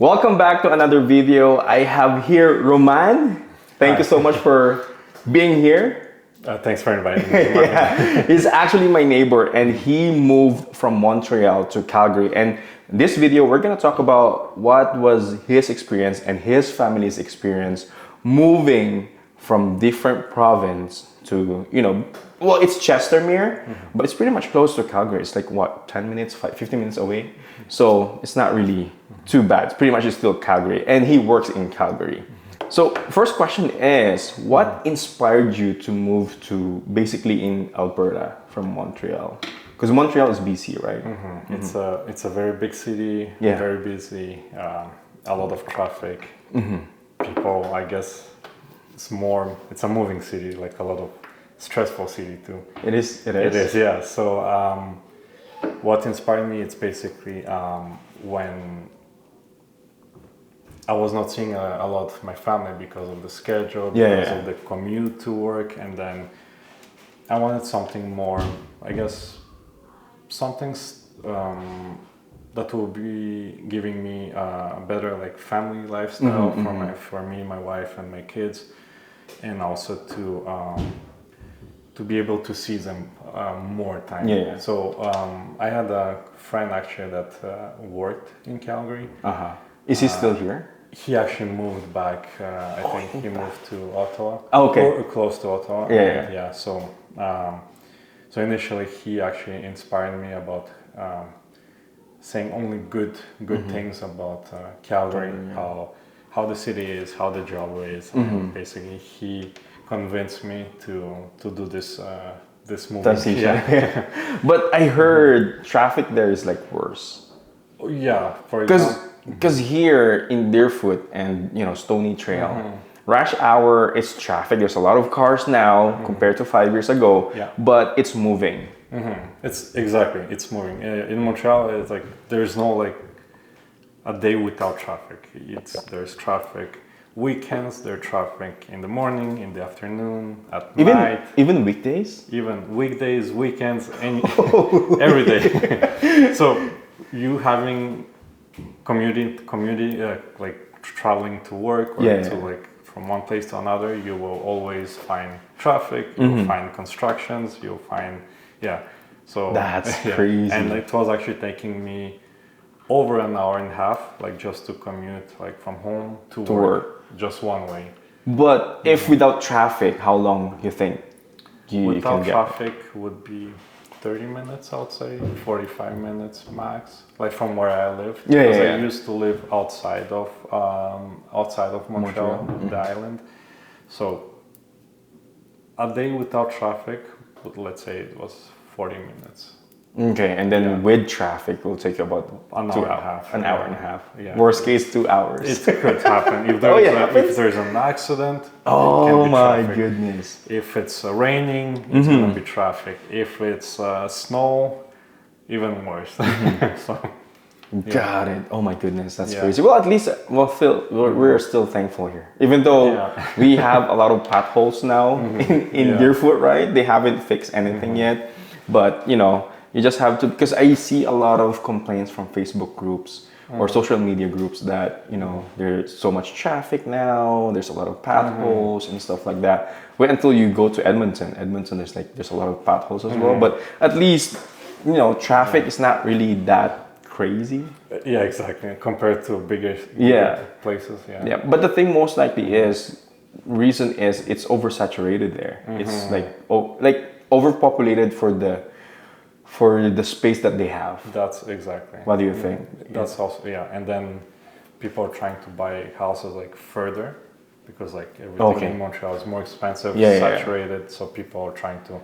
Welcome back to another video. I have here Roman. Thank you so much for being here. Thanks for inviting me. Yeah, he's actually my neighbor and he moved from Montreal to Calgary. And this video, we're gonna talk about what was his experience and his family's experience moving from different province to, well, it's Chestermere, but it's pretty much close to Calgary. It's like what, 10 minutes, 15 minutes away. So it's not really too bad. It's pretty much it's still Calgary and he works in Calgary. So first question is, what inspired you to move to basically in Alberta from Montreal? Because Montreal is BC, right? It's a very big city, Yeah. very busy, a lot of traffic. People, I guess, it's a moving city, like a lot of stressful city too. It is. It is, yeah. So what inspired me, it's basically when I was not seeing a lot of my family because of the schedule, because of the commute to work, and then I wanted something more, I guess, something that will be giving me a better like family lifestyle for me, my wife, and my kids, and also to be able to see them more time. So I had a friend actually that worked in Calgary. Is he still here? He actually moved back. I think he moved to Ottawa. Okay. Or close to Ottawa. Yeah. So, so initially he actually inspired me about saying only good things about Calgary, how the city is, how the job is, and basically he convinced me to do this movie. But I heard traffic there is like worse. Yeah, for example. Because here in Deerfoot and Stony Trail, rush hour is traffic. There's a lot of cars now compared to 5 years ago. Yeah. But it's moving. It's moving. In Montreal, it's like there's no like a day without traffic. There's traffic. Weekends, there's traffic in the morning, in the afternoon, at night. Even weekdays? Even weekdays, weekends, every day. So you having community like traveling to work or to like from one place to another, you will always find traffic, you'll find constructions, you'll find so that's crazy. And it was actually taking me over an hour and a half, like just to commute like from home to work, just one way. But if without traffic, how long you think you without can get? traffic would be 30 minutes, I would say, 45 minutes max, like from where I live. I used to live outside of Montreal, the island. So a day without traffic, let's say it was 40 minutes. Okay, and then with traffic, will take you about an hour and a half. An hour and a half. Yeah. Worst case, 2 hours. It could happen if there's an accident. Oh it can be my traffic. goodness! If it's raining, it's gonna be traffic. If it's snow, even worse. Got it. Oh my goodness, that's crazy. Well, at least we're still thankful here, even though we have a lot of potholes now in Deerfoot, right? They haven't fixed anything yet, but you just have to, because I see a lot of complaints from Facebook groups or social media groups that there's so much traffic now, there's a lot of potholes and stuff like that. Wait until you go to Edmonton. There's a lot of potholes as well, but at least traffic is not really that crazy. Yeah, exactly. Compared to bigger places. Yeah. But the thing most likely reason is it's oversaturated there. It's like overpopulated for the space that they have. That's exactly. What do you think? That's also, and then people are trying to buy houses like further because like everything in Montreal is more expensive, saturated, so people are trying to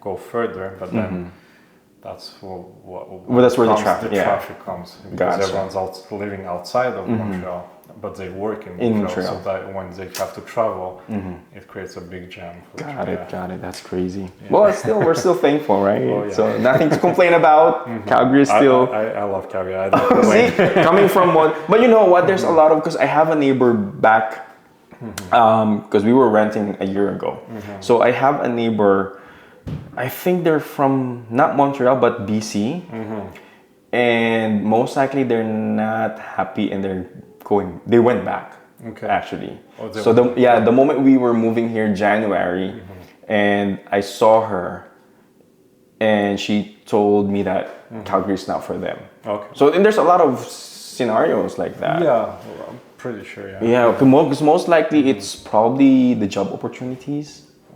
go further, but then that's that's where the traffic comes because everyone's living outside of Montreal, but they work in Montreal, so that when they have to travel, it creates a big jam. Got it. That's crazy. Well, we're still thankful, right? So nothing to complain about. Calgary is still. I love Calgary. I don't complain. See, coming from one, but you know what? There's a lot of, because I have a neighbor back, because we were renting a year ago. So I have a neighbor. I think they're from not Montreal but BC, and most likely they're not happy in their they went back. Okay. Actually. Oh, So the moment we were moving here in January, and I saw her, and she told me that Calgary is not for them. Okay. So and there's a lot of scenarios like that. Yeah, well, I'm pretty sure. Yeah. Yeah, because most likely it's probably the job opportunities,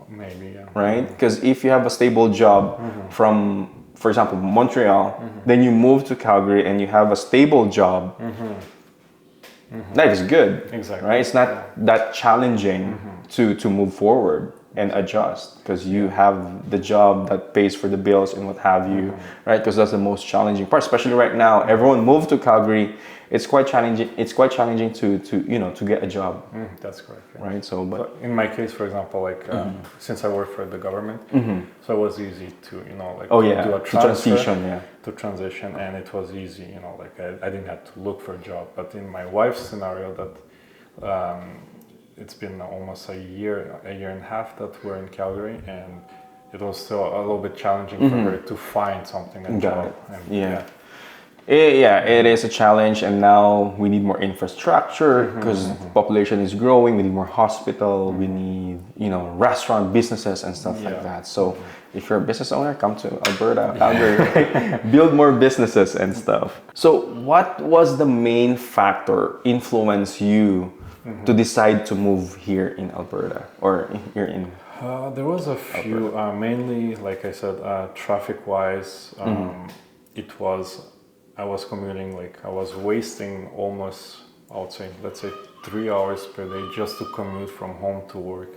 Maybe. Yeah. right? Because if you have a stable job from, for example, Montreal, then you move to Calgary and you have a stable job. That is good. Exactly. Right? It's not that challenging to move forward and adjust because you have the job that pays for the bills and what have you, right? Because that's the most challenging part, especially right now. Everyone moved to Calgary. It's quite challenging. It's quite challenging to get a job. That's correct. Yeah. Right. So, but in my case, for example, like since I work for the government, so it was easy to do a transfer, to transition, and it was easy. Like I didn't have to look for a job. But in my wife's scenario, that it's been almost a year and a half that we're in Calgary, and it was still a little bit challenging for her to find something a job. And, it is a challenge, and now we need more infrastructure because population is growing. We need more hospital. We need restaurant businesses and stuff like that. So if you're a business owner, come to Alberta, Calgary, build more businesses and stuff. So what was the main factor influence you to decide to move here in Alberta or here in? There was a few, mainly like I said, traffic-wise. I was commuting, like I was wasting almost, I would say, let's say 3 hours per day just to commute from home to work.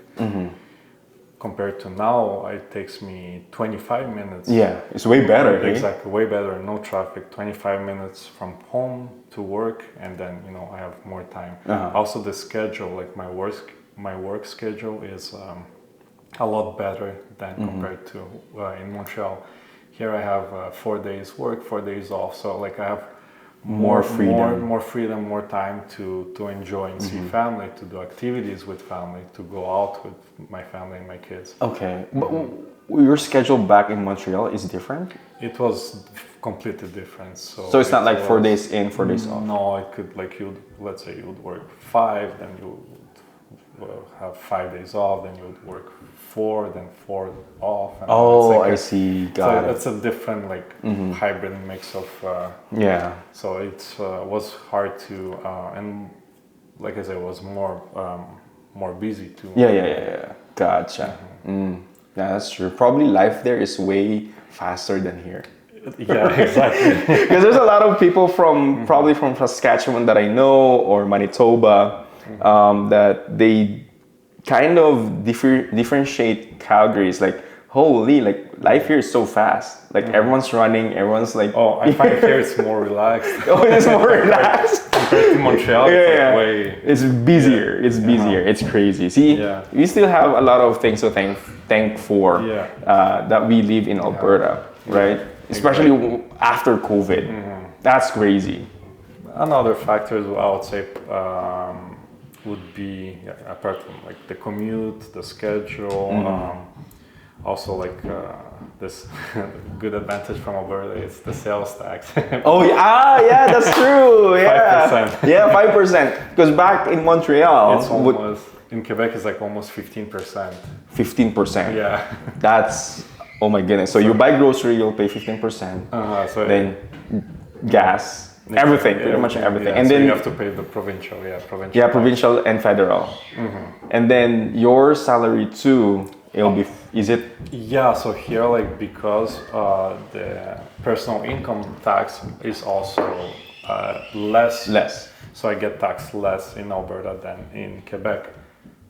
Compared to now, it takes me 25 minutes. Yeah, it's way better. Exactly, way better. No traffic. 25 minutes from home to work, and then I have more time. Also, the schedule, like my work schedule is a lot better than compared to in Montreal. Here I have 4 days work, 4 days off, so like I have more freedom, more time to enjoy and see family, to do activities with family, to go out with my family and my kids. Okay, but your schedule back in Montreal is different? It was completely different. So it's not like 4 days in, 4 days off? No, it could, like let's say you would work 5, then you would have 5 days off, then you would work 4, then 4 off. And I see. Got it. It's a different hybrid mix of So it was hard to and like I said, it was more busy too. Yeah. Gotcha. Yeah, that's true. Probably life there is way faster than here. Yeah, exactly. Because there's a lot of people probably from Saskatchewan that I know, or Manitoba, that they kind of differentiate Calgary. It's like, holy, like life here is so fast. Like everyone's running, everyone's like. Oh, I find here it's more relaxed. It's more relaxed compared to Montreal. It's busier. It's busier. It's crazy. See, we still have a lot of things to thank for that we live in Alberta, right? Especially after COVID. That's crazy. Another factor, I would say, would be apart from like the commute, the schedule, also like this good advantage from Alberta is the sales tax. Yeah, that's true. Yeah, 5%. Yeah, 5%. Because back in Montreal, it's almost in Quebec it's like almost 15%. 15%. Yeah, that's oh my goodness. So you buy grocery, you'll pay 15%. So then gas. Everything, pretty much everything, and so then you have to pay the provincial, provincial and federal, and then your salary too. It'll be. Is it? Yeah. So here, like because the personal income tax is also less. So I get taxed less in Alberta than in Quebec.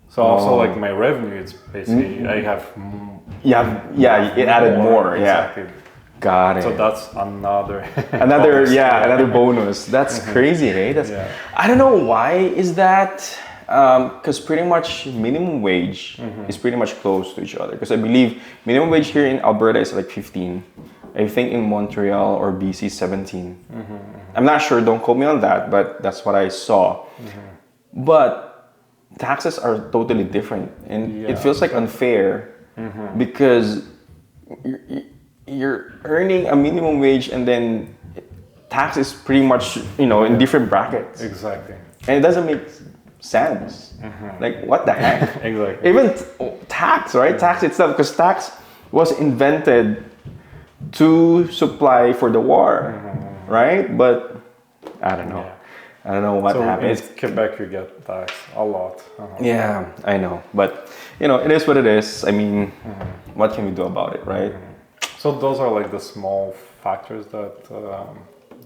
So also like my revenue, it's basically I have. It added more. Exactly. Got it. So that's another another bonus. That's crazy, hey? I don't know why is that, because pretty much minimum wage is pretty much close to each other. Because I believe minimum wage here in Alberta is like 15. I think in Montreal or BC 17. I'm not sure. Don't quote me on that, but that's what I saw. But taxes are totally different, and it feels like unfair because. You're earning a minimum wage and then tax is pretty much in different brackets. Exactly. and it doesn't make sense. Like, what the heck? Exactly. Even tax, right? Tax itself, because tax was invented to supply for the war, right? But I don't know. Yeah. I don't know what So happened. in Quebec, you get taxed a lot. Yeah, I know. But, you know, it is what it is. I mean, what can we do about it, right? So those are like the small factors that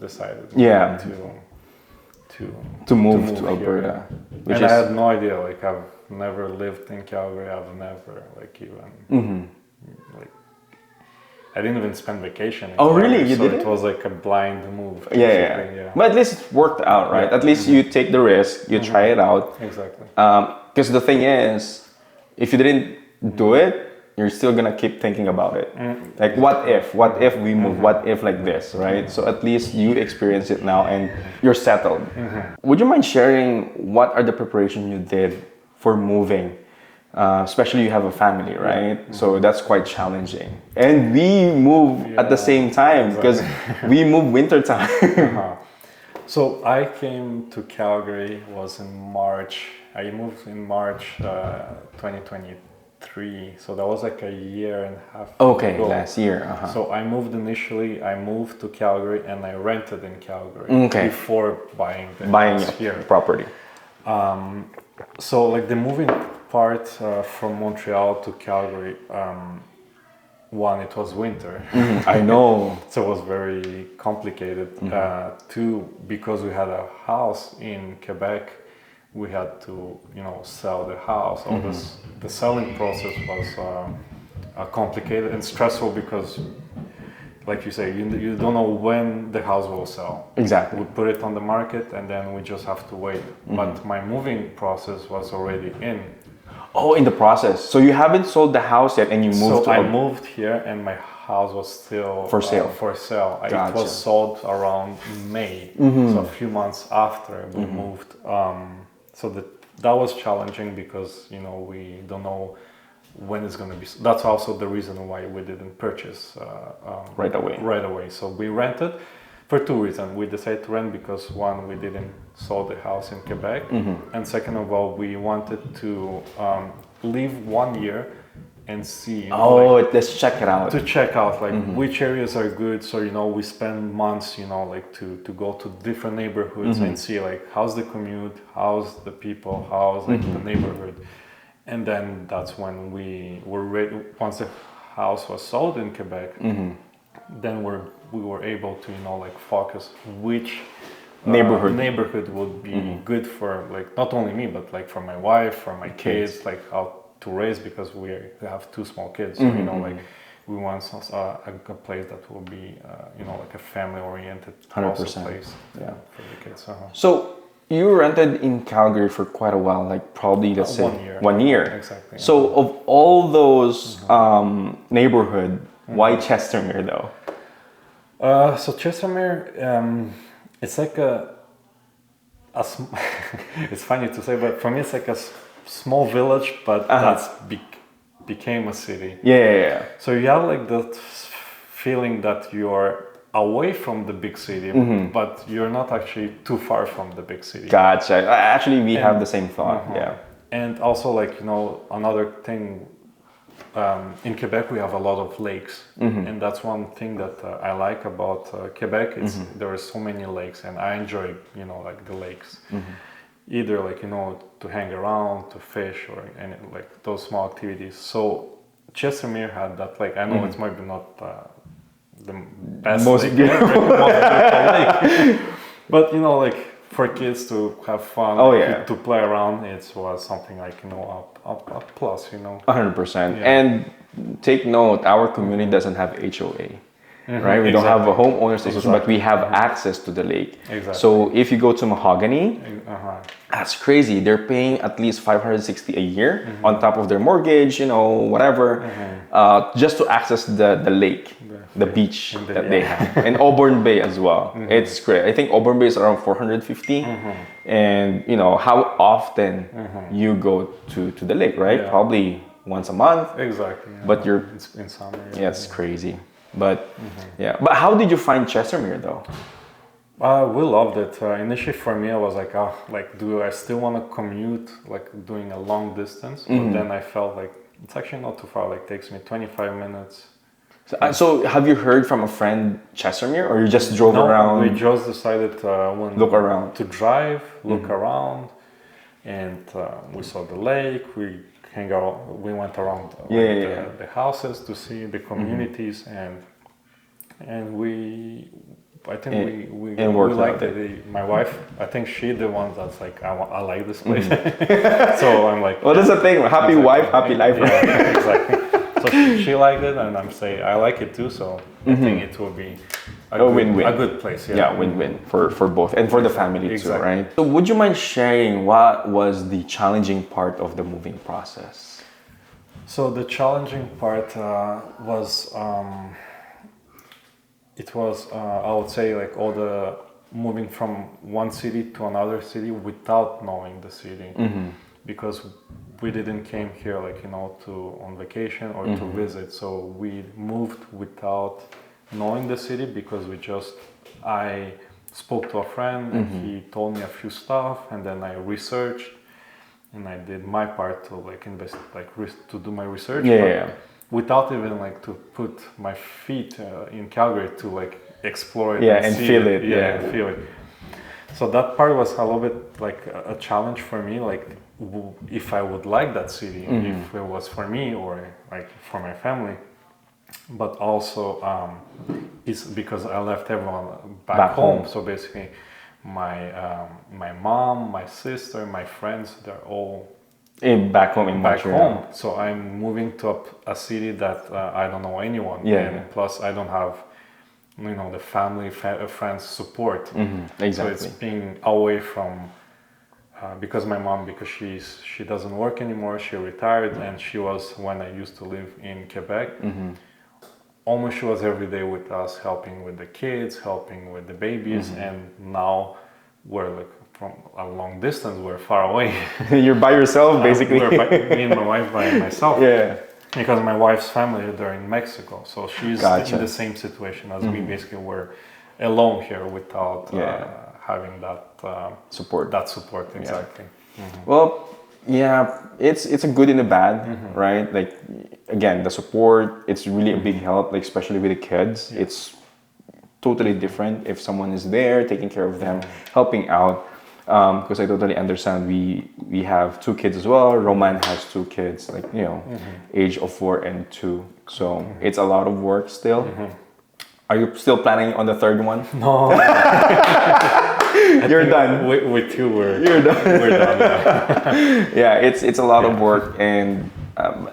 decided Yeah. To move to here. Alberta. Which And is, I had no idea. Like I've never lived in Calgary. I've never like even like I didn't even spend vacation. In Oh, Calgary, really? You so didn't? it was like a blind move. yeah. basically, But at least it worked out, right? Yeah. At least you take the risk, you try it out. Exactly. Because the thing is, if you didn't do it, you're still gonna keep thinking about it. Like, what if? What if we move? What if like this, right? So at least you experience it now and you're settled. Would you mind sharing what are the preparations you did for moving? Especially you have a family, right? So that's quite challenging. And we move at the same time because we move winter time. So I came to Calgary was in March. I moved in March 2023. So that was like a year and a half Okay, ago. last year. So I moved initially. I moved to Calgary and I rented in Calgary Okay. before buying the Buying house a here. property. So like the moving part from Montreal to Calgary, one, it was winter. I know. So it was very complicated. Two, because we had a house in Quebec, we had to, sell the house. All this, the selling process was complicated and stressful because, like you say, you don't know when the house will sell. Exactly. We put it on the market and then we just have to wait. But my moving process was already in. Oh, in the process. So you haven't sold the house yet and you moved So to I moved here and my house was still For sale. For sale. It Gotcha. was sold around May, so a few months after we moved. So that was challenging because we don't know when it's going to be. That's also the reason why we didn't purchase right away. Right away. So we rented for two reasons. We decided to rent because one, we didn't sold the house in Quebec, and second of all, we wanted to live 1 year and see. Let's check it out. To check out which areas are good. So we spend months, to go to different neighborhoods and see how's the commute, how's the people, how's the neighborhood, and then that's when we were ready. Once the house was sold in Quebec, then we were able to focus which neighborhood would be good for not only me but for my wife, for my kids, how to raise, because we have two small kids. So we want a place that will be a family oriented 100%. place for the kids. So you rented in Calgary for quite a while, probably let's say 1 year. 1 year. Exactly. So of all those neighborhood, why Chestermere though? So Chestermere, it's like it's funny to say, but for me it's like a small village, but that's became a city. Yeah. So you have that feeling that you're away from the big city, but you're not actually too far from the big city. Gotcha. Actually, we have the same thought. Yeah. And also another thing, in Quebec we have a lot of lakes, and that's one thing that I like about Quebec. There are so many lakes, and I enjoy the lakes. Either to hang around, to fish, or any those small activities. So Chestermere had that. I know it's maybe not the best most lake, beautiful lake, but for kids to have fun, to play around, it was something a plus. 100%. And take note, our community doesn't have HOA. Right, we don't have a homeowner association, but we have access to the lake. Exactly. So if you go to Mahogany, that's crazy. They're paying at least $560 a year on top of their mortgage, whatever, just to access the lake, the beach that they have, and Auburn Bay as well. It's great. I think Auburn Bay is around 450, and how often you go to the lake, right? Yeah. Probably once a month. Exactly. But you're in summer. Yeah, it's crazy. But but how did you find Chestermere though? We loved it. Initially, for me, I was like, oh, like, do I still want to commute, like, doing a long distance? But then I felt like it's actually not too far. Like, takes me 25 minutes. So have you heard from a friend Chestermere, or you just drove No, around? we just decided Look around. to drive, look around, and we saw the lake. We hang out. We went around the houses to see the communities, and I think we liked it. My wife, I think she the one that's like, I like this place. So I'm like, well, that's the thing. Happy wife, happy life. Yeah, exactly. So she liked it, and I'm saying I like it too. So I think it will be a win-win. A good place. Yeah, win-win for both and for the family too, right? So would you mind sharing what was the challenging part of the moving process? So the challenging part was I would say like all the moving from one city to another city without knowing the city, because we didn't came here like to on vacation or to visit. So we moved without knowing the city because I spoke to a friend and he told me a few stuff, and then I researched and I did my part to like invest, like to do my research. Without even like to put my feet in Calgary to like explore it and feel it. And feel it. So that part was a little bit like a challenge for me, like if I would like that city, if it was for me or like for my family. But also it's because I left everyone back home. So basically my mom, my sister, my friends, they're all back home in Montreal. So I'm moving to a city that I don't know anyone, and plus I don't have the family friends support. Exactly. So it's being away from because my mom, because she doesn't work anymore, she retired, and she was, when I used to live in Quebec, almost she was every day with us, helping with the kids, helping with the babies, and now we're like from a long distance, we're far away. You're by yourself, basically. Me and my wife by myself. Yeah. Because my wife's family, they're in Mexico, so she's in the same situation as we. Basically, were alone here without having that support. That support, exactly. Well, yeah, it's a good and a bad, right? Like, again, the support, it's really a big help, like especially with the kids. It's totally different if someone is there taking care of them, helping out. Because I totally understand. We have 2 kids as well. Roman has 2 kids, like age of 4 and 2. So it's a lot of work still. Are you still planning on the 3rd one? No. You're done. With 2, you're done. We're done. Yeah, it's a lot of work, and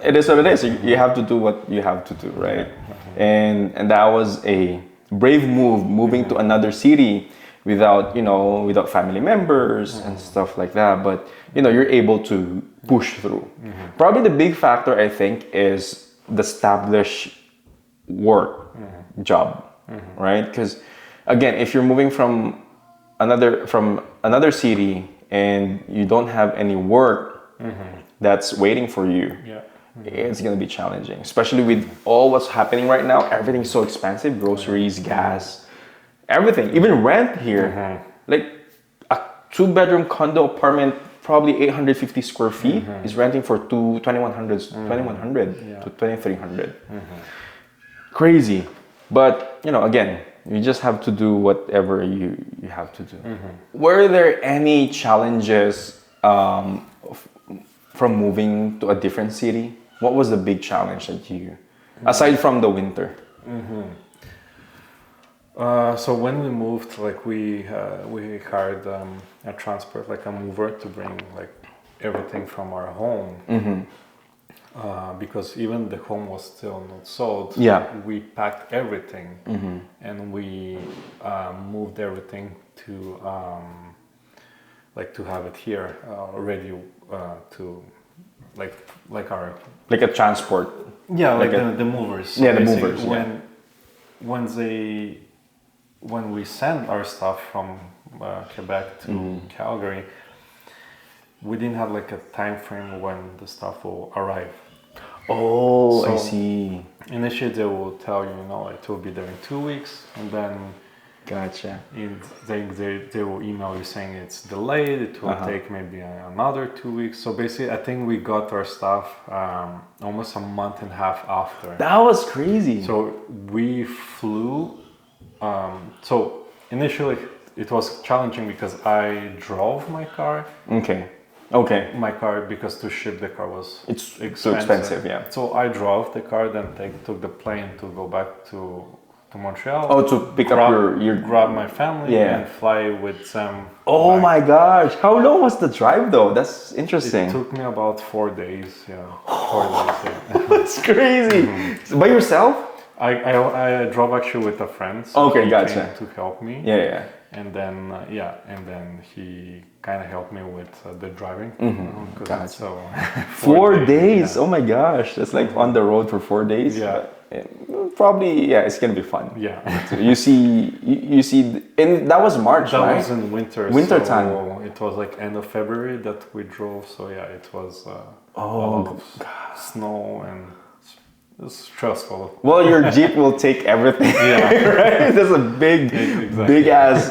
it is what it is. You have to do what you have to do, right? And that was a brave move, moving to another city without without family members and stuff like that, but you're able to push through. Probably the big factor, I think, is the established work job, right? Because again, if you're moving from another city and you don't have any work that's waiting for you, it's gonna be challenging, especially with all what's happening right now. Everything's so expensive: groceries, gas, everything, even rent here. Like a 2-bedroom condo apartment, probably 850 square feet, is renting for 2100 to 2300. Crazy. But again, you just have to do whatever you have to do. Were there any challenges from moving to a different city? What was the big challenge that you, aside from the winter? So when we moved, like we hired a transport, like a mover, to bring like everything from our home. Because even the home was still not sold. We packed everything and we moved everything to to have it here ready to like our, like a transport. Like the movers. So the movers. When we send our stuff from Quebec to Calgary, we didn't have like a time frame when the stuff will arrive. Oh, so I see. Initially, they will tell you, it will be there in 2 weeks, and then Gotcha. And they will email you saying it's delayed. It will take maybe another 2 weeks. So basically, I think we got our stuff almost a month and a half after. That was crazy. So we flew. So initially, it was challenging because I drove my car. Okay. My car, because to ship the car was so expensive, yeah. So I drove the car, then took the plane to go back to Montreal. Oh, to pick up your grab my family and fly with them. Oh my gosh! How long was the drive though? That's interesting. It took me about 4 days. Yeah, 4 days. Yeah. That's crazy. By yourself? I drove actually with a friend. So he came to help me. Yeah. And then he kind of helped me with the driving. Gotcha. So 4 days. Yeah. Oh my gosh, that's like on the road for 4 days. Yeah. Probably, it's gonna be fun. Yeah. So you see, and that was March, that right? That was in winter. Winter so time. It was like end of February that we drove. So yeah, it was a lot of snow and it's stressful. Well, your Jeep will take everything, right? There's a big ass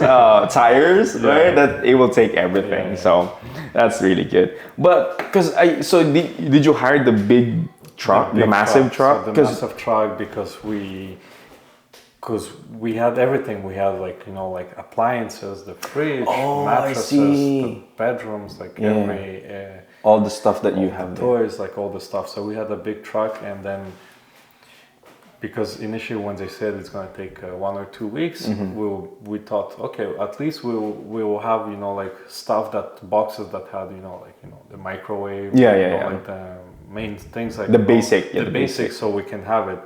tires, right? That it will take everything. Yeah. So that's really good. But did you hire the big truck, the massive truck? So the massive truck because we had everything. We had like appliances, the fridge, mattresses, the bedrooms, all the stuff that you have, toys, like all the stuff. So we had a big truck, and then because initially when they said it's going to take 1 or 2 weeks, we thought, okay, at least we'll have stuff, boxes that had the microwave, like the main things, like the basic, the basic, so we can have it.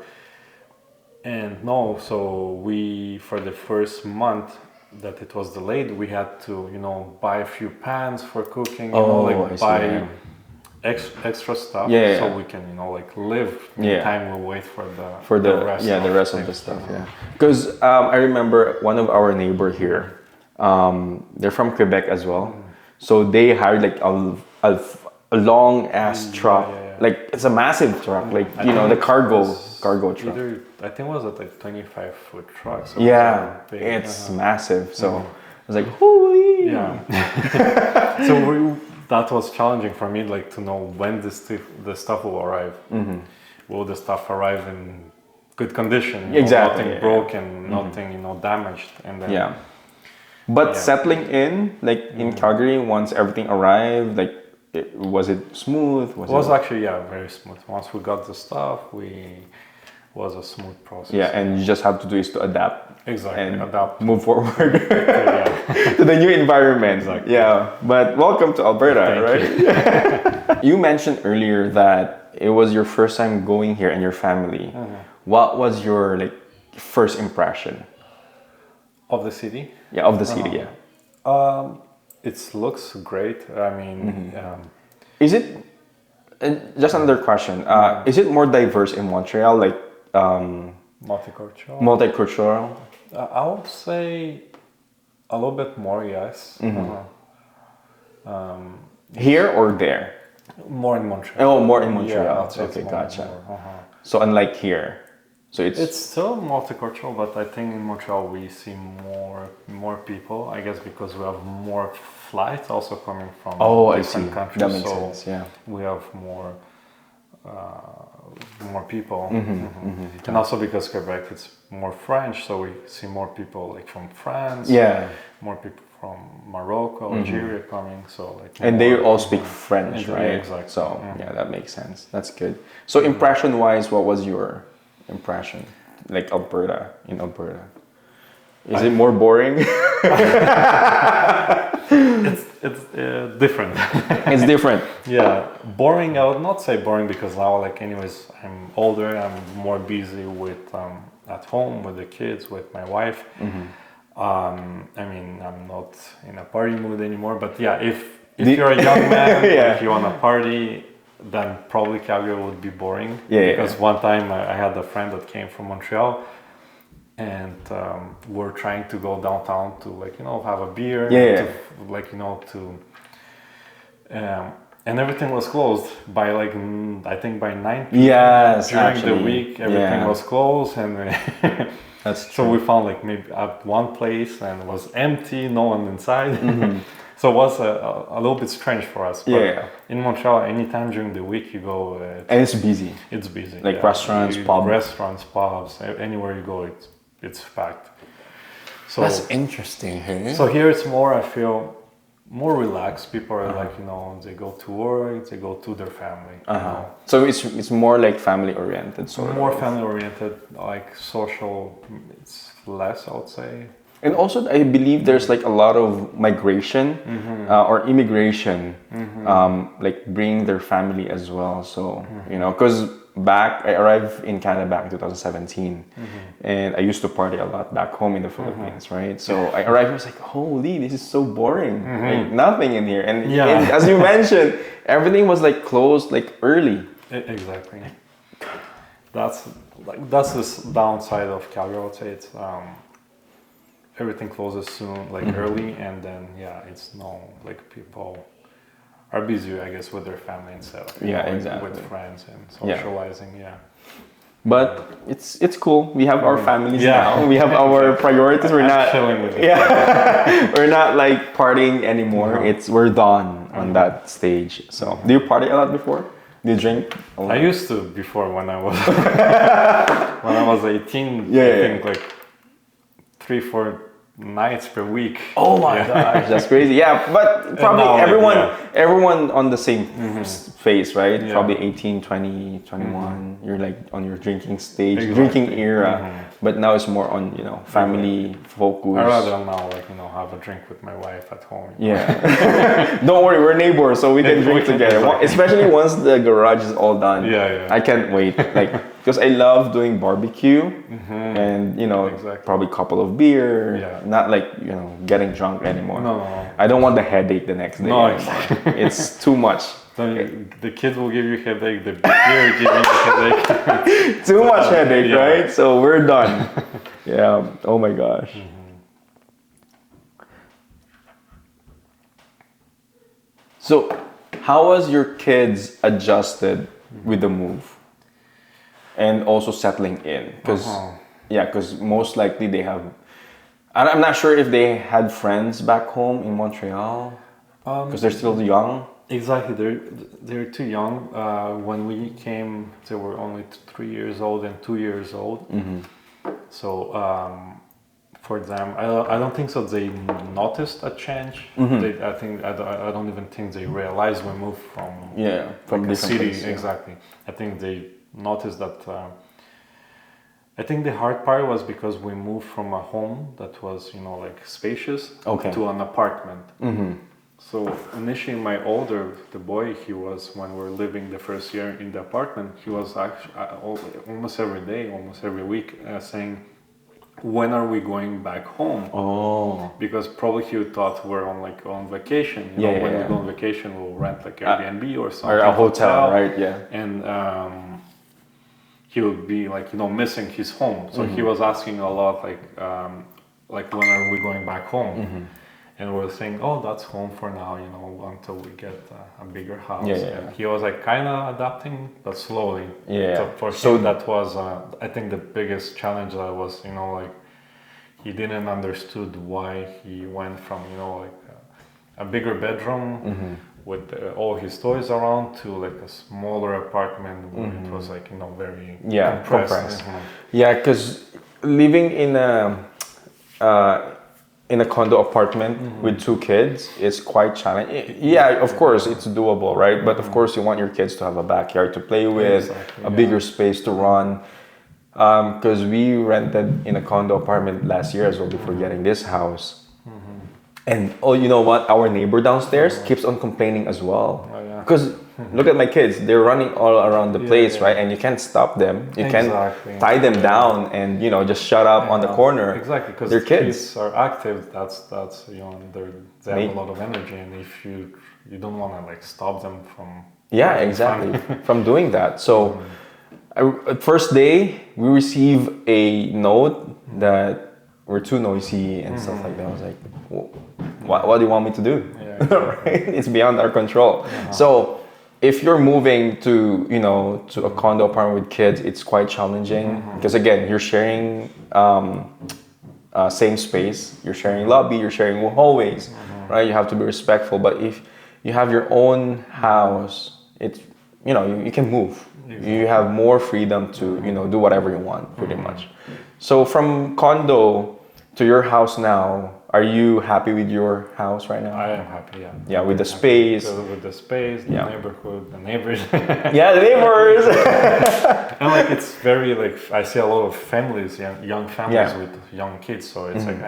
And no, so we, for the first month that it was delayed, we had to buy a few pans for cooking, buy extra stuff, so we can live in time we wait for the rest of the stuff. Because I remember one of our neighbor here, they're from Quebec as well, so they hired like a long ass truck, like it's a massive truck, like the cargo truck. I think it was like 25-foot truck. So it's massive. So I was like, holy. So that was challenging for me, like to know when the stuff will arrive. Will the stuff arrive in good condition? Nothing broken, nothing damaged, and then But settling in, like in Calgary, once everything arrived, like was it smooth? It was actually very smooth. Once we got the stuff, was a smooth process. And you just have to do is to adapt. Exactly. And adapt. move forward to the new environment. Exactly. Yeah. But welcome to Alberta, right? You mentioned earlier that it was your first time going here and your family. What was your first impression of the city? Yeah, of the city. It looks great. I mean, is it? Just another question. Is it more diverse in Montreal? Multicultural. Multicultural. I would say a little bit more, yes. Here or there? More in Montreal. Oh, more in Montreal. Okay, gotcha. So unlike here, so it's still multicultural, but I think in Montreal we see more people. I guess because we have more flights also coming from different countries. That makes sense. Yeah, we have more people, and also because Quebec it's more French, so we see more people from France. More people from Morocco, Algeria coming. So and they all speak French, right? Exactly. So that makes sense. That's good. So impression-wise, what was your impression, Alberta, in Alberta? Is it more boring? It's different. It's different. Boring. I would not say boring because now, anyways, I'm older. I'm more busy with at home with the kids, with my wife. I mean, I'm not in a party mood anymore. But if you're a young man, if you want to party, then probably Calgary would be boring. Because one time I had a friend that came from Montreal, and we're trying to go downtown to have a beer, and everything was closed by I think by 9 p.m. Yes, during the week everything was closed, and That's true. So we found like maybe at one place and it was empty, no one inside. So it was a little bit strange for us. But in Montreal, anytime during the week you go, and it's busy. It's busy. Like restaurants, pubs. Restaurants, pubs, anywhere you go, it's packed. So that's interesting. Hey? So here it's more, I feel, more relaxed. People are like, you know, they go to work, they go to their family. You know? So it's more like family oriented. So more family oriented, like social. It's less, I would say. And also, I believe there's like a lot of migration or immigration, like bringing their family as well. So you know, because I arrived in Canada back in 2017, and I used to party a lot back home in the Philippines, right? So I arrived, I was like, holy, this is so boring, like nothing in here. And, and as you mentioned, everything was like closed like early. Exactly. That's the downside of Calgary. I would say it's everything closes soon, like early, and then it's like people are busy, I guess, with their family instead of exactly. with friends and socializing. But it's cool. We have our families now. We have our priorities. We're not chilling with we're not like partying anymore. We're done on that stage. So do you party a lot before? Do you drink a lot? I used to before when I was when I was 18. I think like 3-4 nights per week. Oh my gosh, that's crazy. Yeah, but probably now, everyone on the same phase, right? Probably 18, 20, 21. You're like on your drinking stage, drinking era. But now it's more on, you know, family focus. I rather now, like, you know, have a drink with my wife at home. Yeah. Don't worry, we're neighbors, so we can drink together. Especially once the garage is all done. I can't wait. Like, because I love doing barbecue and, you know, probably a couple of beer. Not like, you know, getting drunk anymore. No. I don't want the headache the next day. No, exactly. It's too much. The kids will give you headache, the beer will give you headache. Too much headache, right? So we're done. Oh my gosh. So how was your kids adjusted with the move? And also settling in? Because most likely they have... I'm not sure if they had friends back home in Montreal. Because they're still young. Exactly, they're too young. When we came, they were only 3 years old and 2 years old. So for them, I don't think so. They noticed a change. I don't even think they realized we moved from like a city. Place, exactly. I think they noticed that. I think the hard part was because we moved from a home that was, you know, like spacious to an apartment. So initially, the boy, he was, when we were living the first year in the apartment, he was actually almost every day, almost every week saying, when are we going back home? Because probably he thought we're on vacation. You know, when we go on vacation, we'll rent like Airbnb or something. Or a hotel, right? And he would be like, you know, missing his home. So he was asking a lot like when are we going back home? And we're saying, oh, that's home for now, you know, until we get a bigger house. And he was like kind of adapting, but slowly. So for him, that was, I think, the biggest challenge that was, you know, like he didn't understood why he went from, you know, like a bigger bedroom with all his toys around to like a smaller apartment where it was like, you know, very compressed. Yeah, because living in a condo apartment with 2 kids is quite challenging. Yeah, of course, it's doable, right? But of course, you want your kids to have a backyard to play with, a bigger space to run. Because we rented in a condo apartment last year as well before getting this house. And you know what? Our neighbor downstairs keeps on complaining as well. Because look at my kids, they're running all around the place, right? And you can't stop them. You can't tie them down and, you know, just shut up on the corner. Exactly, because they're kids are active. That's you know, they have a lot of energy, and if you don't want to like stop them from from doing that. So first day we receive a note that we're too noisy and stuff like that. I was like, what do you want me to do? Right? It's beyond our control. So if you're moving to, you know, to a condo apartment with kids, it's quite challenging because again, you're sharing same space. You're sharing lobby, you're sharing hallways, right? You have to be respectful. But if you have your own house, it's, you can move. Exactly. You have more freedom to, do whatever you want, pretty much. So from condo to your house now, are you happy with your house right now? I am happy, yeah. Yeah, with the space. With the space, the neighborhood, the neighbors. Yeah, the neighbors. And like it's very like I see a lot of families, young families with young kids. So it's like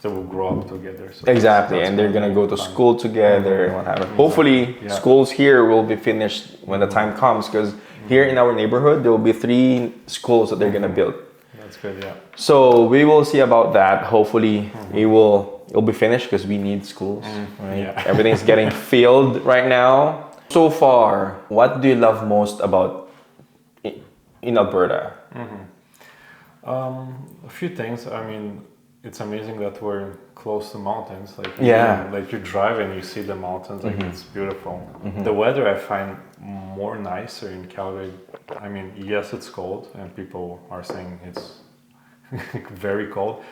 they will grow up together. So Exactly, and they're gonna go to school together and whatever. Hopefully, schools here will be finished when the time comes. Because here in our neighborhood, there will be 3 schools that they're gonna build. That's good, yeah. So we will see about that. Hopefully, it'll be finished because we need schools. Right? Yeah. Everything's getting filled right now. So far, what do you love most about in Alberta? A few things. I mean, it's amazing that we're close to mountains. Like like you drive and you see the mountains. Like it's beautiful. The weather I find more nicer in Calgary. I mean, yes, it's cold, and people are saying it's very cold,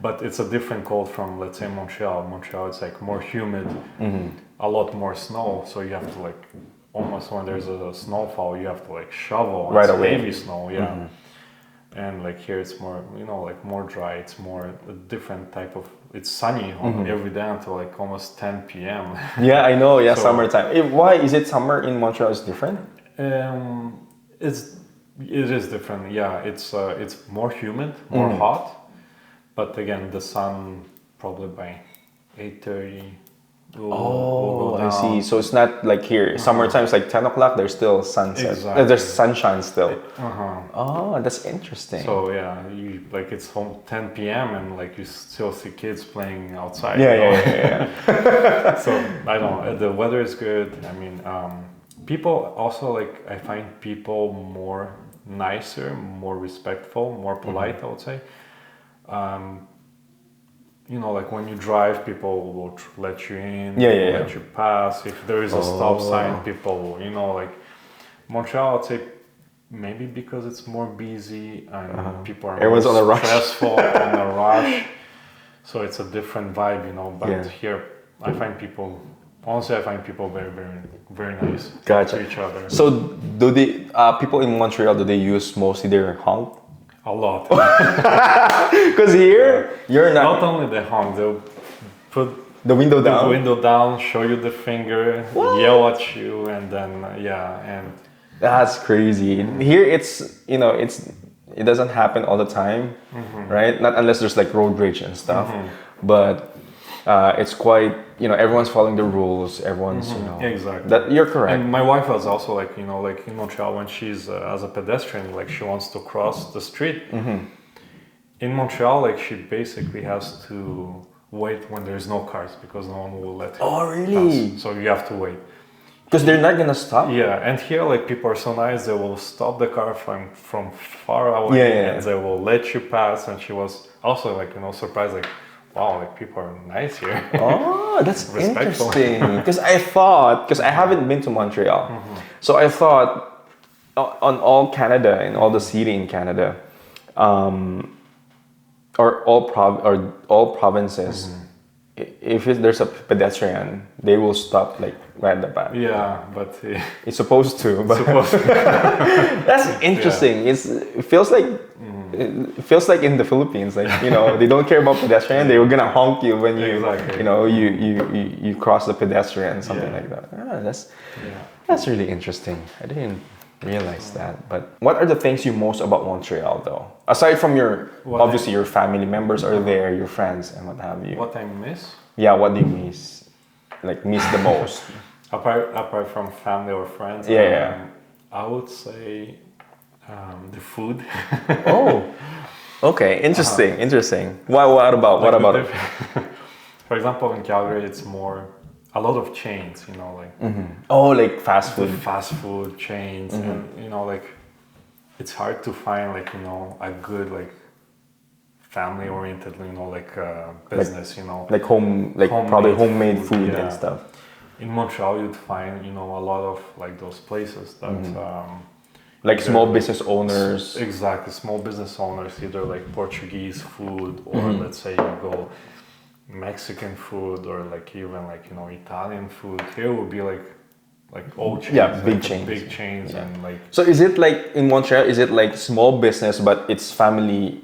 but it's a different cold from, let's say, Montreal. Montreal, it's like more humid, a lot more snow. So you have to like almost when there's a snowfall, you have to like shovel right away. Heavy snow, And like here, it's more like more dry. It's more a different type of. It's sunny every day until like almost 10 p.m. Yeah, I know. Yeah, So- summertime. Why is it summer in Montreal is different? It is different. Yeah, it's more humid, more hot, but again, the sun probably by 8:30 will go down. I see. So it's not like here. Summertime is like 10 o'clock. There's still sunset. Exactly. There's sunshine still. Uh-huh. Oh, that's interesting. So yeah, it's home 10 p.m. and like you still see kids playing outside. Yeah. So I don't know. The weather is good. I mean, people also like I find people more nicer, more respectful, more polite. I would say. Like when you drive, people will let you in, let you pass. If there is a stop sign, people will, like Montreal, I'd say maybe because it's more busy and people are Everyone's more on a rush. stressful, on a rush. So it's a different vibe, But here, I find people very, very, very nice Gotcha. to each other. So do the people in Montreal, do they use mostly their honk? A lot. Because here, you're Not only the honk, they'll put the window down. the window down, show you the finger, yell at you, and then and That's crazy. Here, it doesn't happen all the time, right? Not unless there's like road rage and stuff. But it's quite, everyone's following the rules. Everyone's, exactly. That you're correct. And my wife was also like, like in Montreal when she's as a pedestrian, like she wants to cross the street. In Montreal, like she basically has to wait when there's no cars because no one will let her. Oh, really? pass. So you have to wait. Because they're not gonna stop. Yeah, and here like people are so nice. They will stop the car from far away and they will let you pass. And she was also like surprised, like, wow, like people are nice here. Oh, that's Respectful. interesting. Because I haven't been to Montreal, so I thought on all Canada and all the city in Canada, or all provinces, if there's a pedestrian, they will stop like right at the back. Yeah, but It's supposed to. But that's interesting. It feels like. It feels like in the Philippines, like they don't care about pedestrian. They were gonna honk you when you, you cross the pedestrian, something like that. That's really interesting. I didn't realize that. But what are the things you most about Montreal, though? Aside from obviously your family members are there, your friends, and what have you. What I miss? Yeah, what do you miss? Like miss the most? apart from family or friends. I would say. The food. Oh, okay, interesting. What about it? For example, in Calgary, it's more a lot of chains. Like oh, like fast food. Fast food chains, and like it's hard to find like a good like family oriented like business. Like home, like probably homemade food and stuff. In Montreal, you'd find a lot of like those places that. Like small business owners. Exactly, small business owners, either like Portuguese food or let's say you go Mexican food or like even like Italian food. Here would be like old chains, Yeah, big like chains. big chains and like. So is it like in Montreal? Is it like small business, but it's family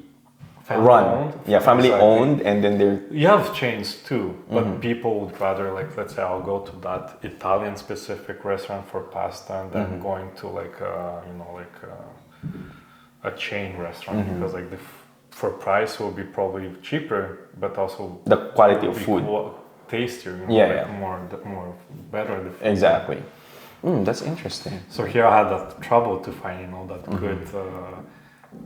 run? Owned. Yeah, family Exactly. owned, and then they're. You have chains too, but people would rather like, let's say I'll go to that Italian specific restaurant for pasta and then going to like a chain restaurant because like for price will be probably cheaper, but also The quality of food. Tastier, more better the food. Exactly. That's interesting. So here I had that trouble to find that good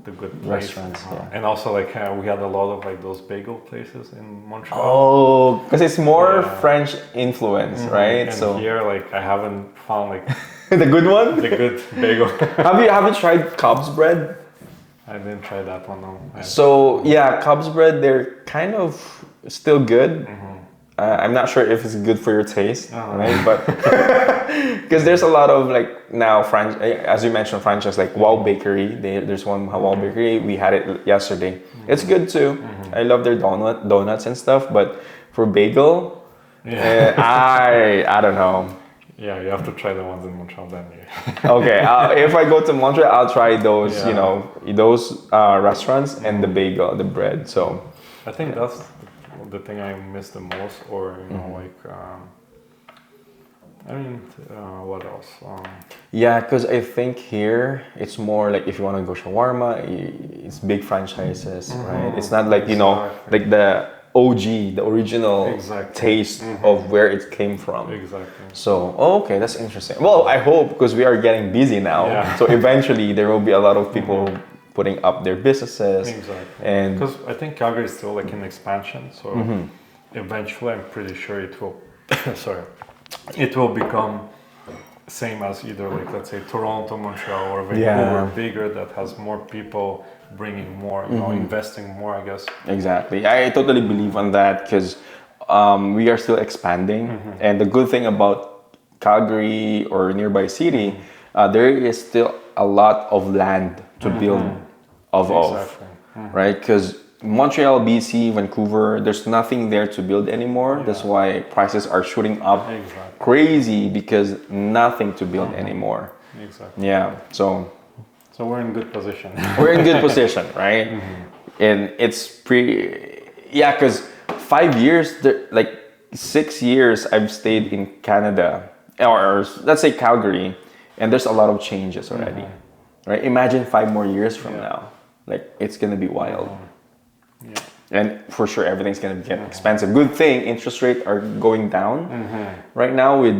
the good place. Restaurants, and also like we had a lot of like those bagel places in Montreal. Oh, because it's more French influence, right? And so here like I haven't found like the good one. the good bagel. Have you tried Cobb's bread? I didn't try that one. No. So yeah, Cobb's bread, they're kind of still good. I'm not sure if it's good for your taste, right? But because there's a lot of like now as you mentioned, franchise like Wow Bakery. There's one Wow Bakery. We had it yesterday. It's good too. I love their donuts and stuff. But for bagel, I don't know. Yeah, you have to try the ones in Montreal then. Okay, if I go to Montreal, I'll try those. Those restaurants and the bagel, the bread. So I think that's the thing I miss the most, or what else? Yeah, because I think here it's more like if you want to go shawarma, it's big franchises, right? It's not like like the OG, the original taste of where it came from. Exactly. So okay, that's interesting. Well, I hope because we are getting busy now, so eventually there will be a lot of people putting up their businesses. Exactly. And because I think Calgary is still like in expansion, so eventually I'm pretty sure it will. It will become same as either like let's say Toronto, Montreal, or Vancouver, bigger that has more people bringing more, investing more, I guess. Exactly, I totally believe on that because we are still expanding, and the good thing about Calgary or nearby city, there is still a lot of land to build of, right? Because Montreal, BC, Vancouver, there's nothing there to build anymore. That's why prices are shooting up crazy because nothing to build anymore. Exactly. Yeah, so we're in good position. We're in good position, right? And it's because 5 years, like 6 years, I've stayed in Canada, or let's say Calgary, and there's a lot of changes already, right? Imagine 5 more years from now, like it's gonna be wild. And for sure, everything's gonna get expensive. Good thing interest rates are going down right now with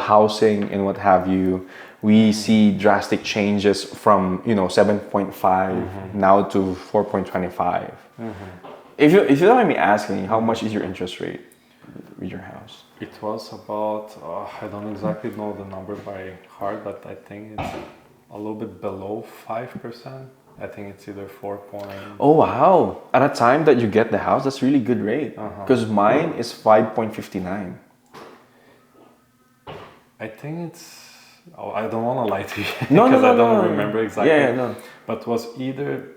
housing and what have you. We see drastic changes from 7.5 now to 4.25. If you don't mind me asking, how much is your interest rate with your house? It was about I don't exactly know the number by heart, but I think it's a little bit below 5%. I think it's either 4. Oh wow! At a time that you get the house, that's really good rate. Because mine is 5.59. I think it's. Oh, I don't want to lie to you No, because I don't no. remember exactly. Yeah, no. But was either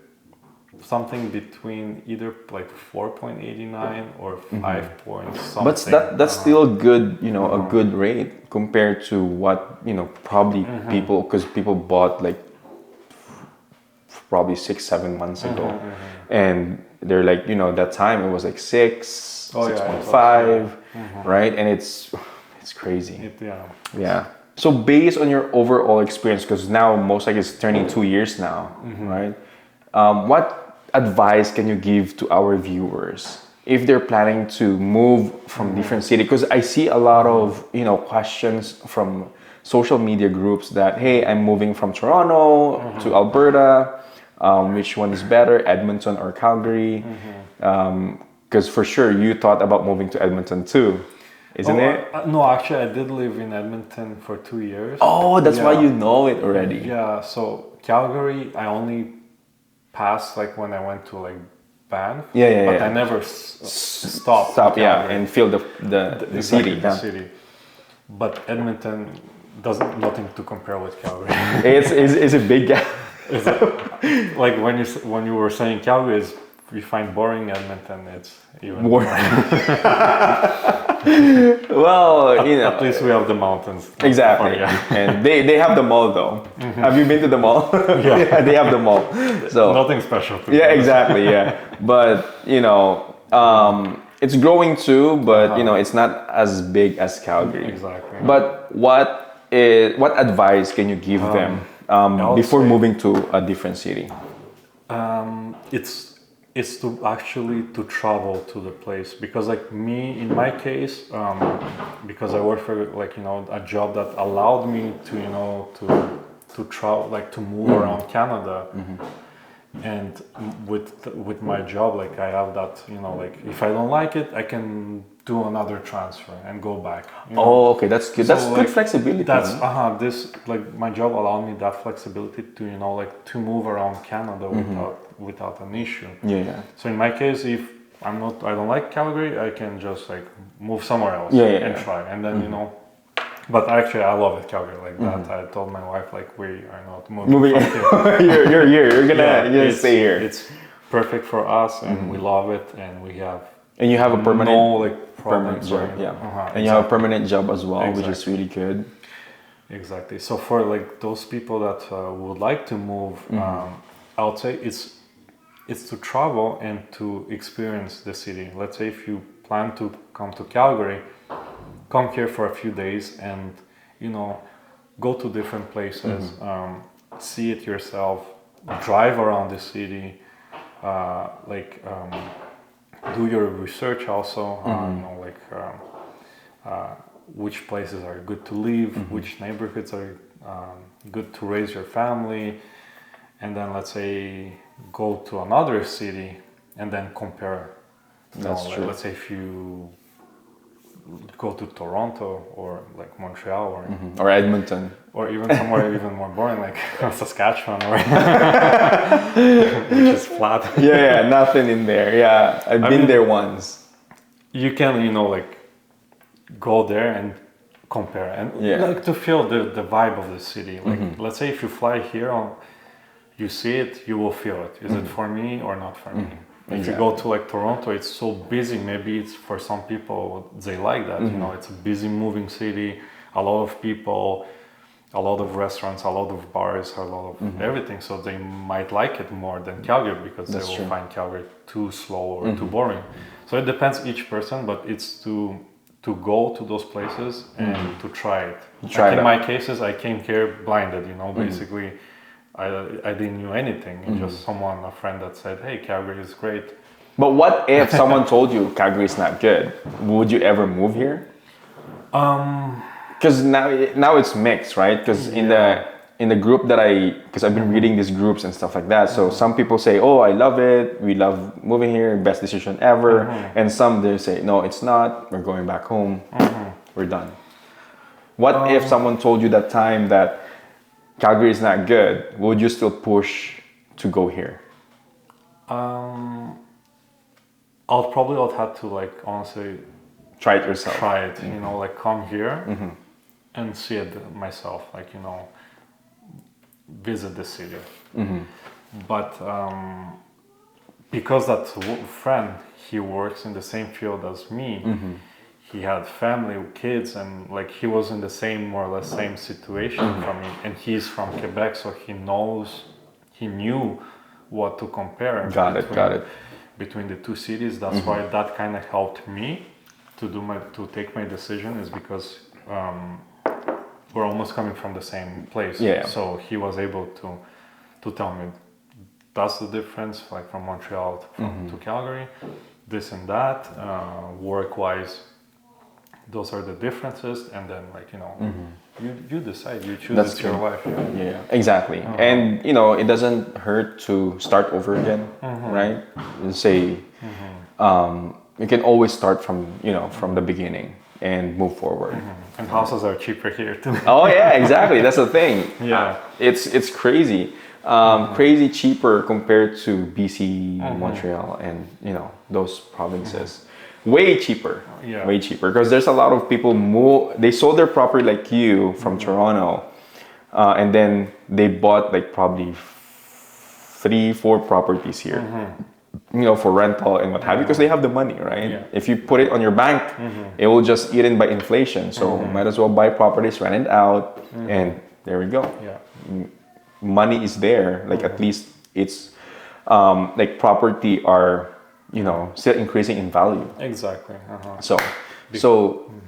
something between either like 4.89 or 5 point something. But that's still good, a good rate compared to what probably people, because people bought like probably 6-7 months ago, and they're like that time it was like 6.5, right? And it's crazy. Yeah. So based on your overall experience, because now most like it's turning 2 years now, right? What advice can you give to our viewers if they're planning to move from different city? Because I see a lot of questions from social media groups that, hey, I'm moving from Toronto to Alberta. Which one is better, Edmonton or Calgary? Because for sure you thought about moving to Edmonton too, isn't it? No, actually I did live in Edmonton for 2 years. Oh, that's why you know it already. Yeah, so Calgary I only passed like when I went to like Banff. But I never stopped. And feel the city. The city. But Edmonton, doesn't nothing to compare with Calgary. It's a big gap. Is it, like when you were saying Calgary is we find boring, Edmonton it's even More. Well, you know. At least we have the mountains. Exactly. And they have the mall though. Have you been to the mall? Yeah, they have the mall. So nothing special. Yeah, exactly. Yeah, but you know, it's growing too. But you know, it's not as big as Calgary. Exactly. But what advice can you give them before moving to a different city? It's to actually to travel to the place, because like me in my case, because I work for like, you know, a job that allowed me to, you know, to travel, like to move around Canada. And with my job, like I have that, you know, like if I don't like it, I can do another transfer and go back. You know? Oh, okay, that's good. So, That's good flexibility. That's this like my job allowed me that flexibility to, you know, like to move around Canada without an issue. Yeah. So in my case, if I don't like Calgary, I can just like move somewhere else and try, and then you know. But actually, I love it, Calgary. Like that, I told my wife, like we are not moving. You're here. You're gonna stay here. It's perfect for us, and we love it, and we have. And you have a permanent, permanent job, and you have a permanent job as well, which is really good. Exactly. So for like those people that would like to move, I would say it's to travel and to experience the city. Let's say if you plan to come to Calgary, come here for a few days and, you know, go to different places, see it yourself, drive around the city, do your research also, you know, like which places are good to live, which neighborhoods are good to raise your family, and then let's say go to another city and then compare. That's true. Let's say if you go to Toronto or like Montreal or Edmonton, or even somewhere even more boring like Saskatchewan, or which is flat. Yeah, nothing in there. Yeah, I've been there once. You can, you know, like go there and compare and like to feel the vibe of the city. Like let's say if you fly here, you see it, you will feel it. Is it for me or not for me? If you go to like Toronto, it's so busy. Maybe it's for some people, they like that. You know, it's a busy, moving city, a lot of people, a lot of restaurants, a lot of bars, a lot of everything. So they might like it more than Calgary because they will find Calgary too slow or too boring. So it depends each person, but it's to go to those places and to try it. Like in my cases, I came here blinded. You know, basically. I didn't know anything. Just a friend that said, "Hey, Calgary is great." But what if someone told you Calgary is not good? Would you ever move here? Because now it's mixed, right? Because in the group that because I've been reading these groups and stuff like that. So some people say, "Oh, I love it. We love moving here. Best decision ever." And some they say, "No, it's not. We're going back home. We're done." What if someone told you that time that Calgary is not good? Would you still push to go here? I'll have to like honestly try it yourself. You know, like come here and see it myself. Like, you know, visit the city. But because that friend, he works in the same field as me. He had family, kids, and like he was in the same, more or less same situation from me. And he's from Quebec, so he knew what to compare. Got it. Between the two cities. That's why that kind of helped me to take my decision, is because we're almost coming from the same place. Yeah. So he was able to tell me that's the difference, like from Montreal to Calgary, this and that, work-wise. Those are the differences, and then like, you know, you decide, you choose. That's your life. Yeah, exactly. And you know, it doesn't hurt to start over again, right? And say, you can always start from the beginning and move forward. And houses are cheaper here too. Oh yeah, exactly. That's the thing. Yeah, it's crazy, crazy cheaper compared to BC, Montreal, and you know those provinces. way cheaper. Yeah. Way cheaper because there's a lot of people they sold their property like you from Toronto, and then they bought like probably 3-4 properties here, for rental and what have you, because they have the money, right? Yeah. If you put it on your bank, it will just eat in by inflation. So might as well buy properties, rent it out, and there we go. Yeah. Money is there. Like at least it's like property are still increasing in value. Exactly. So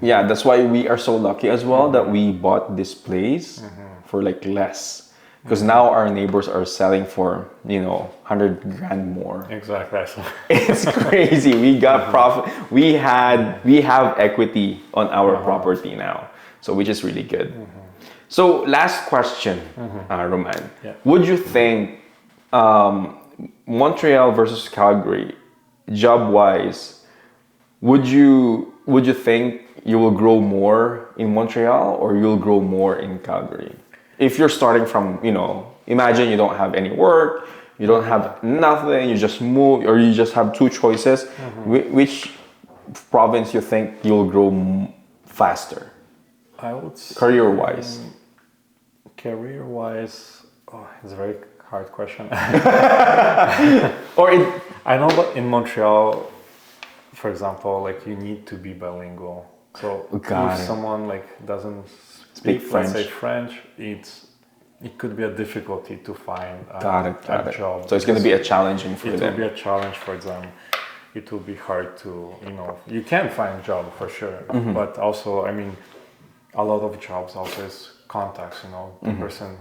yeah, that's why we are so lucky as well that we bought this place for like less. Because now our neighbors are selling for 100 grand more. Exactly. It's crazy. We got profit. We have equity on our property now, so which is really good. So last question, Roman. Yeah. Would you think Montreal versus Calgary, job wise, would you think you will grow more in Montreal or you'll grow more in Calgary? If you're starting from, imagine you don't have any work, you don't have nothing, you just move, or you just have two choices, which province you think you'll grow faster? I would say career-wise. Career-wise, it's a very hard question. I know that in Montreal, for example, like you need to be bilingual. So if someone like doesn't speak French. Let's say French, it could be a difficulty to find a job. So it's going to be a challenging for them. them. It will be a challenge for them. It will be hard to, you can find a job for sure, but also, a lot of jobs also is contacts, the person,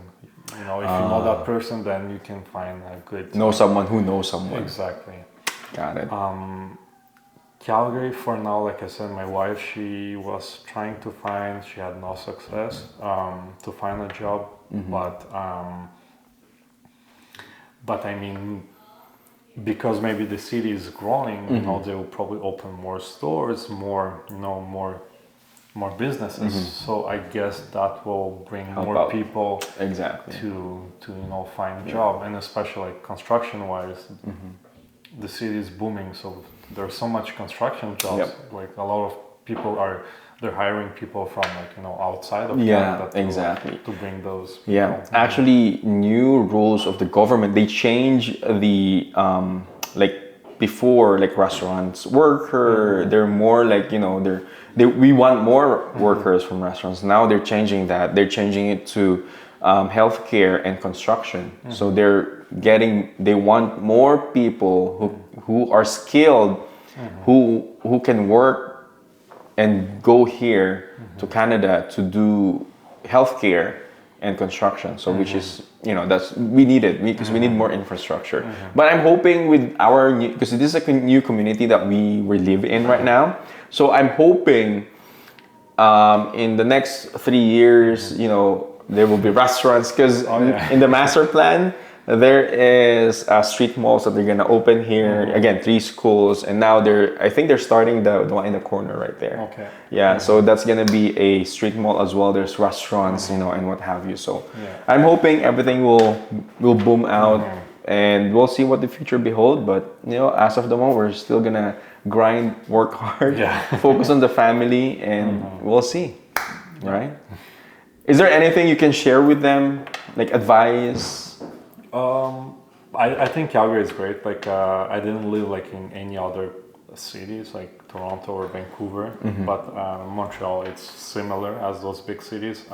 if you know that person, then you can find a good... Know someone who knows someone. Exactly. Got it. Calgary, for now, like I said, my wife, she was trying to find, she had no success to find a job, but because maybe the city is growing, they will probably open more stores, more businesses. So I guess that will bring more people to find a job, and especially like construction wise, the city is booming. So there's so much construction jobs. Like a lot of people they're hiring people from outside of Canada to bring those. Actually, new rules of the government, they change the before, like restaurants worker, they're more like we want more workers from restaurants. Now they're changing that. They're changing it to healthcare and construction. So they want more people who are skilled, who can work and go here to Canada to do healthcare and construction. So which is, that's, we need it because we need more infrastructure. But I'm hoping with because this is a new community that we live in right now. So I'm hoping in the next 3 years, there will be restaurants because in the master plan, there is street malls that they're gonna open here. Again, 3 schools, and now I think they're starting the one in the corner right there. Okay. Yeah, so that's gonna be a street mall as well. There's restaurants, and what have you. So I'm hoping everything will boom out, and we'll see what the future behold. But as of the moment, we're still gonna grind, work hard, focus on the family, and we'll see. Right? Is there anything you can share with them, like advice? I think Calgary is great. Like I didn't live like in any other cities like Toronto or Vancouver, but Montreal, it's similar as those big cities.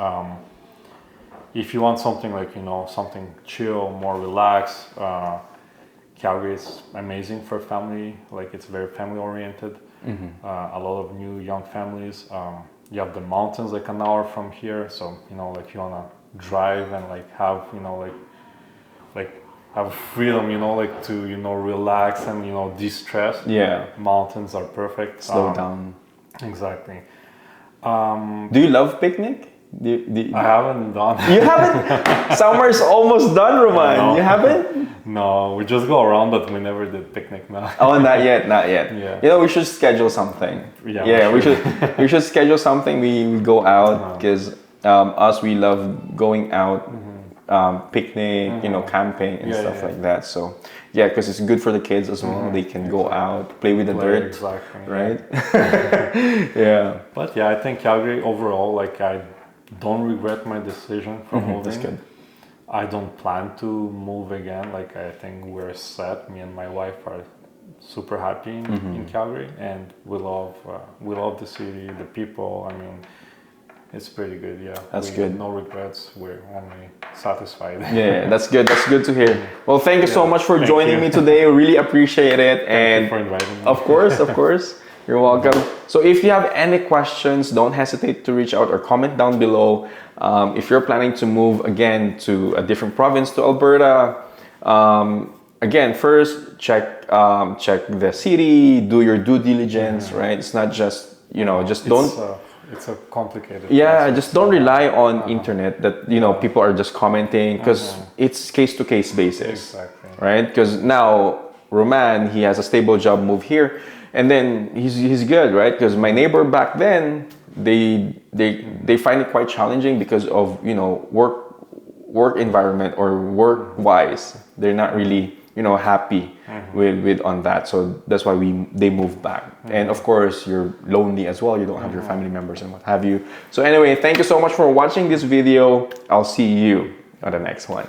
If you want something like something chill, more relaxed, Calgary is amazing for family. Like it's very family oriented. A lot of new young families. You have the mountains like an hour from here, so like you wanna drive and like have have freedom, like to relax and de-stress. Mountains are perfect. Slow down. Exactly. Do you love picnic? I haven't done. You haven't? Summer's almost done, Roman. You haven't? No, we just go around, but we never did picnic now. Oh, not yet. Yeah. We should schedule something. Yeah, we should schedule something. We go out because we love going out picnic, you know, camping and stuff like that. So yeah, because it's good for the kids as well. They can go out, play with the dirt, exactly, right? Yeah. But yeah, I think Calgary overall, like I don't regret my decision for moving. That's good. I don't plan to move again. Like I think we're set. Me and my wife are super happy in Calgary, and we love the city, the people. I mean, it's pretty good. Yeah, that's good. No regrets. We're only satisfied. Yeah, that's good. That's good to hear. Well, thank you so much for joining me today. Really appreciate it. Thank you for inviting me. Of course. You're welcome. So if you have any questions, don't hesitate to reach out or comment down below. If you're planning to move again to a different province to Alberta, again, first check the city, do your due diligence, right? It's not just, you know, it's a complicated process. Just don't rely on internet that, you know, people are just commenting, because it's case-to-case basis. Exactly. Right? Because now Roman, he has a stable job, move here, and then he's good, right? Because my neighbor back then, they find it quite challenging because of, you know, work environment or work wise. They're not really, you know, happy with on that. So that's why they moved back. And of course, you're lonely as well. You don't have your family members and what have you. So anyway, thank you so much for watching this video. I'll see you on the next one.